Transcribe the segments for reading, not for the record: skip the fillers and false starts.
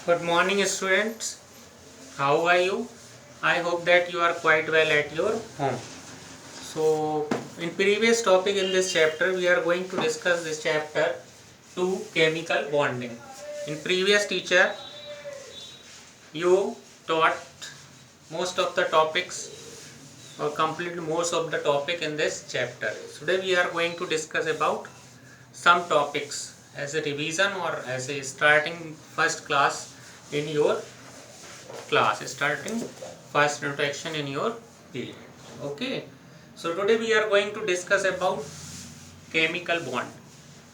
Good morning, students. How are you? I hope that you are quite well at your home. So, in previous topic in this chapter, we are going to discuss this chapter 2 chemical bonding. In previous teacher, you taught most of the topics or completed most of the topic in this chapter. Today we are going to discuss about some topics as a revision or as a starting first class in your class, starting first introduction in your period. Okay, so today we are going to discuss about chemical bond.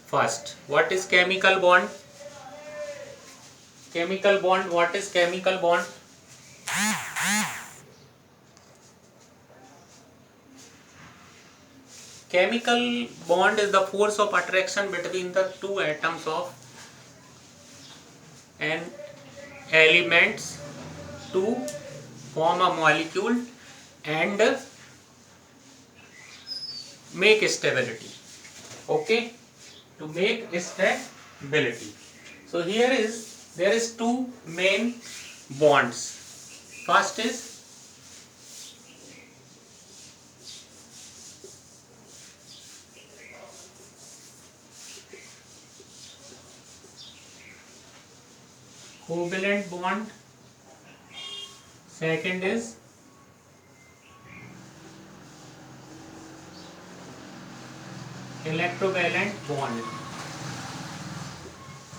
First, what is chemical bond? Chemical bond, what is chemical bond? Chemical bond is the force of attraction between the two atoms of an elements to form a molecule and make stability. Okay, to make stability. So there is two main bonds. First is covalent bond. Second is electrovalent bond.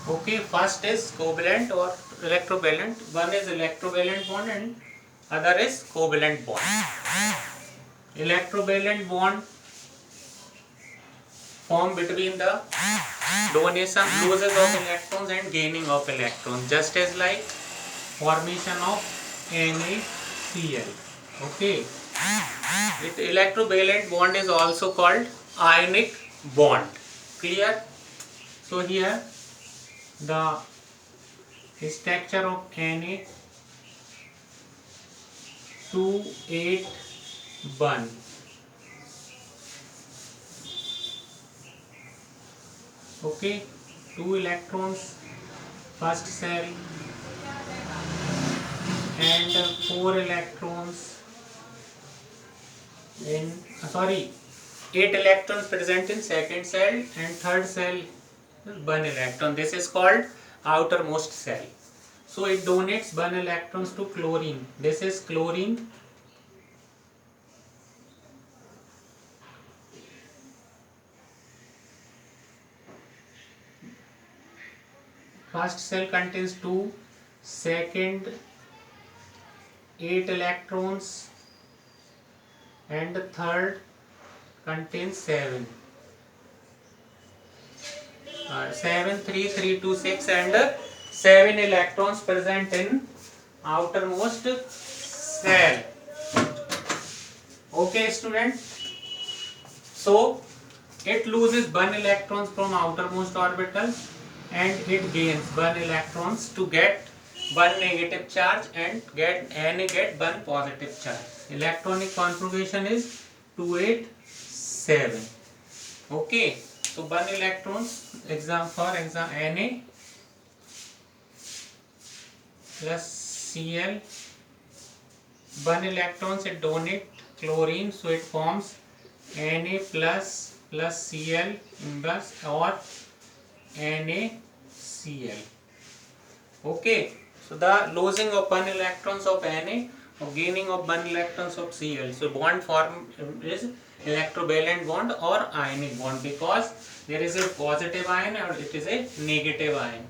Okay, first is covalent or electrovalent. One is electrovalent bond and other is covalent bond. Electrovalent bond form between the donation losses of electrons and gaining of electrons, just as like formation of NaCl. Okay, it electrovalent bond is also called ionic bond. Clear? So here the structure of Na281. Okay, 2 electrons first cell and 4 electrons in 8 electrons present in second cell and third cell 1 electron. This is called outermost cell. So it donates 1 electrons to chlorine. This is chlorine. First cell contains 2, second 8 electrons and third contains 7. 7, 3, 3, 2, 6 and 7 electrons present in outermost cell. Okay, student. So it loses 1 electrons from outermost orbital and it gains 1 electrons to get 1 negative charge and get 1 positive charge. Electronic configuration is 287. Okay, so 1 electrons for example Na plus Cl. 1 electrons it donate chlorine, so it forms Na plus Cl inverse or NaCl. Okay, so the losing of 1 electrons of Na or gaining of 1 electrons of Cl. So bond form is electrovalent bond or ionic bond, because there is a positive ion or it is a negative ion,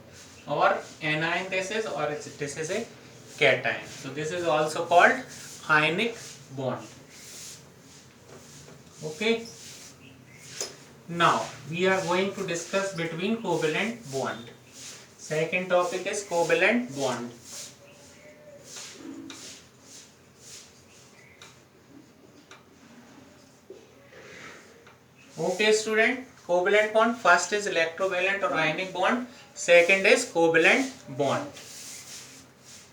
or anion this is, or this is a cation. So this is also called ionic bond. Okay. Now we are going to discuss between covalent bond. Second topic is covalent bond. Okay, student. Covalent bond, first is electrovalent or ionic bond, second is covalent bond.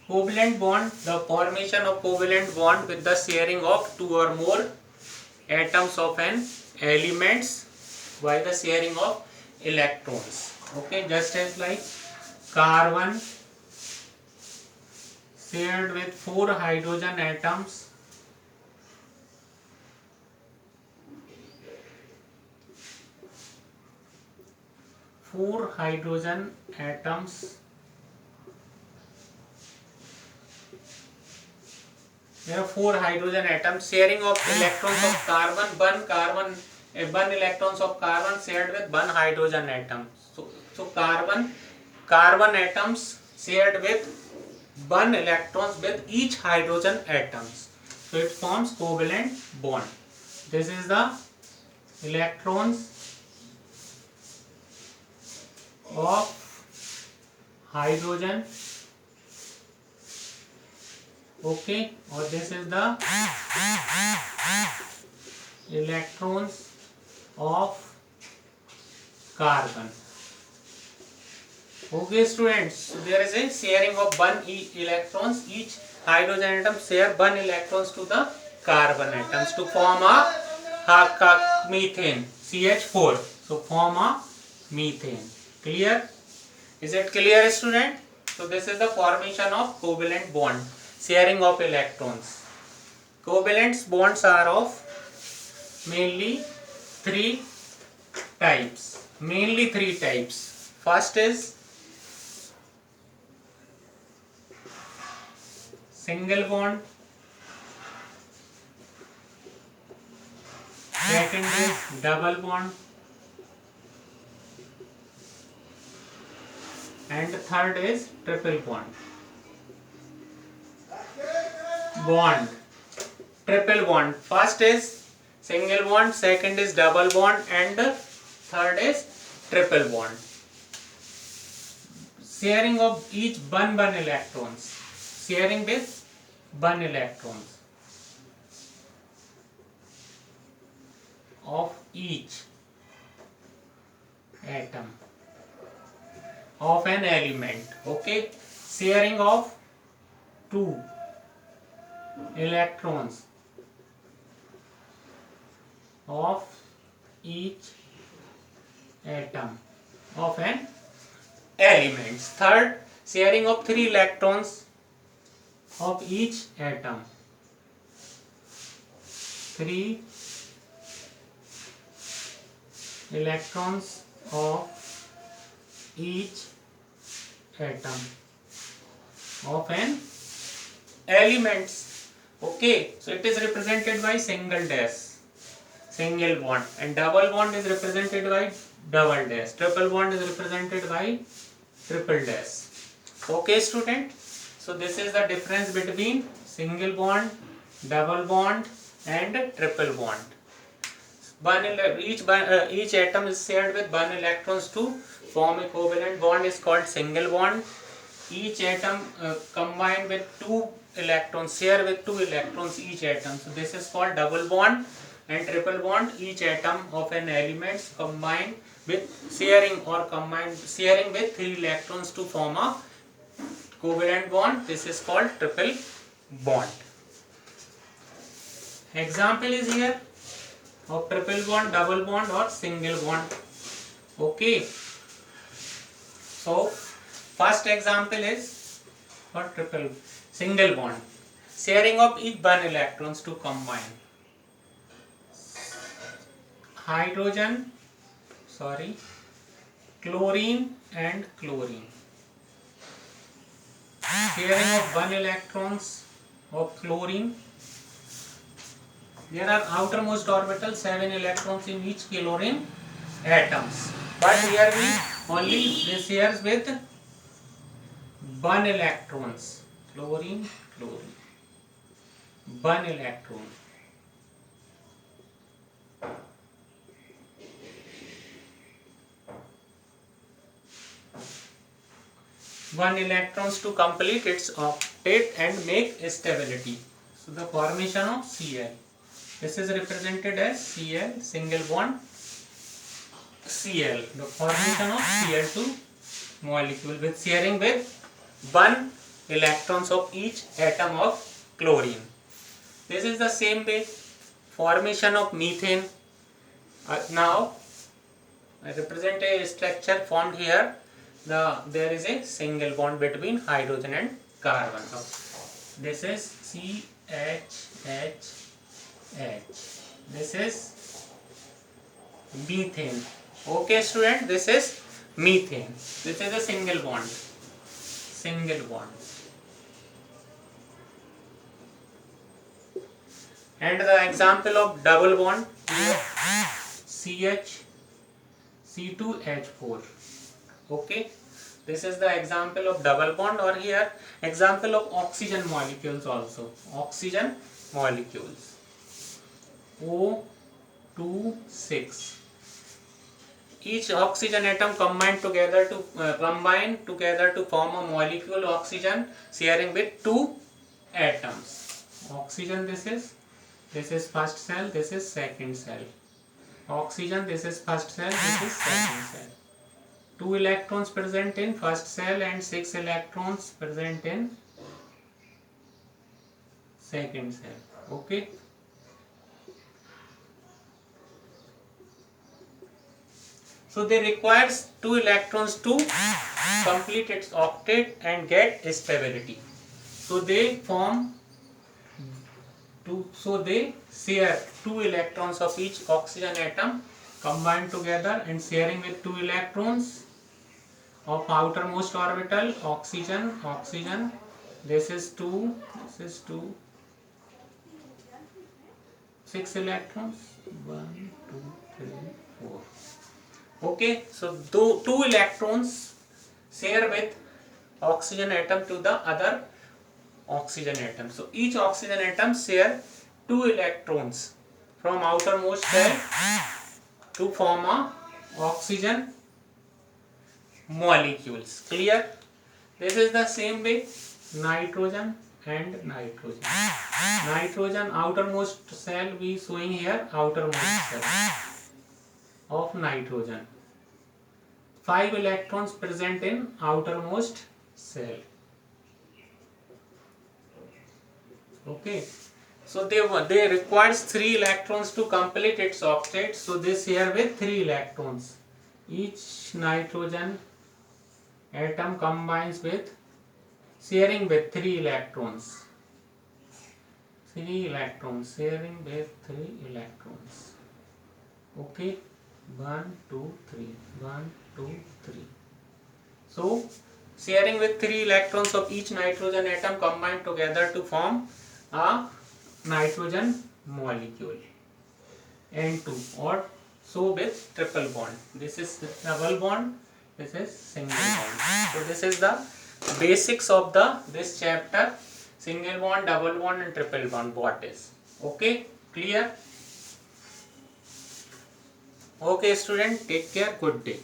Covalent bond, the formation of covalent bond with the sharing of 2 or more atoms of an elements by the sharing of electrons. Okay, just as like carbon shared with 4 hydrogen atoms. Four hydrogen atoms. There are 4 hydrogen atoms sharing of electrons of carbon, one electrons of carbon shared with 1 hydrogen atom. So carbon atoms shared with 1 electrons with each hydrogen atoms. So it forms covalent bond. This is the electrons of hydrogen. Okay, or this is the electrons of carbon. Okay students, so there is a sharing of 1 electrons, each hydrogen atom share 1 electrons to the carbon atoms to form a methane, CH4. So form a methane. Clear? Is it clear student? So this is the formation of covalent bond, sharing of electrons. Covalent bonds are of mainly 3 types. First is single bond, second is double bond, and third is triple bond. Triple bond. First is single bond, second is double bond, and third is triple bond. Sharing of each 1 electrons. Sharing with 1 electrons of each atom of an element. Okay, sharing of 2 electrons of each atom of an element. Third, sharing of 3 electrons of each atom. 3 electrons of each atom of an elements. Okay, so it is represented by single bond, and double bond is represented by double dash, triple bond is represented by triple dash. Okay student, so this is the difference between single bond, double bond and triple bond. Each atom is shared with 1 electrons to form a covalent bond is called single bond. Each atom combined with 2 electrons, share with 2 electrons each atom. So this is called double bond. And triple bond, each atom of an element combined with sharing with 3 electrons to form a covalent bond. This is called triple bond. Example is here of triple bond, double bond or single bond. Okay. So first example is for single bond. Sharing of each 1 electrons to combine. Chlorine and chlorine. Sharing of 1 electrons of chlorine. There are outermost orbital 7 electrons in each chlorine atoms. But here we only shares with 1 electrons. Chlorine. 1 electron. One electrons to complete its octet and make stability. So the formation of Cl. This is represented as Cl, single bond Cl. The formation of Cl2 molecule with sharing with 1 electrons of each atom of chlorine. This is the same way formation of methane. Now I represent a structure formed here. There is a single bond between hydrogen and carbon. This is CHHH. This is methane. Okay student, this is methane. This is a single bond. Single bond. And the example of double bond, CH C2H4. Okay, this is the example of double bond, or here example of oxygen molecules also. Oxygen molecules, O2,6. Each oxygen atom combine together to form a molecule oxygen sharing with two atoms. Oxygen, this is first cell, this is second cell. Oxygen, this is first cell, this is second cell. 2 electrons present in first cell and 6 electrons present in second cell. Okay. So they requires 2 electrons to complete its octet and get stability. So they share 2 electrons of each oxygen atom combined together and sharing with 2 electrons of outermost orbital, oxygen. This is 2, 6 electrons, 1, 2, 3, 4. Okay, so 2 electrons share with oxygen atom to the other oxygen atom. So each oxygen atom share 2 electrons from outermost shell to form a oxygen molecules. Clear? This is the same way nitrogen and nitrogen. Nitrogen outermost cell we showing here, outermost cell of nitrogen. 5 electrons present in outermost cell. Okay. So they requires 3 electrons to complete its octet. So this here with 3 electrons. Each nitrogen atom combines with sharing with 3 electrons. 3 electrons sharing with 3 electrons. Okay. 1, 2, 3. 1, 2, 3. So sharing with 3 electrons of each nitrogen atom combined together to form a nitrogen molecule, N2, or so with triple bond. This is the double bond, this is single bond. So this is the basics of this chapter: single bond, double bond and triple bond. What is? Okay, clear? Okay student, take care, good day.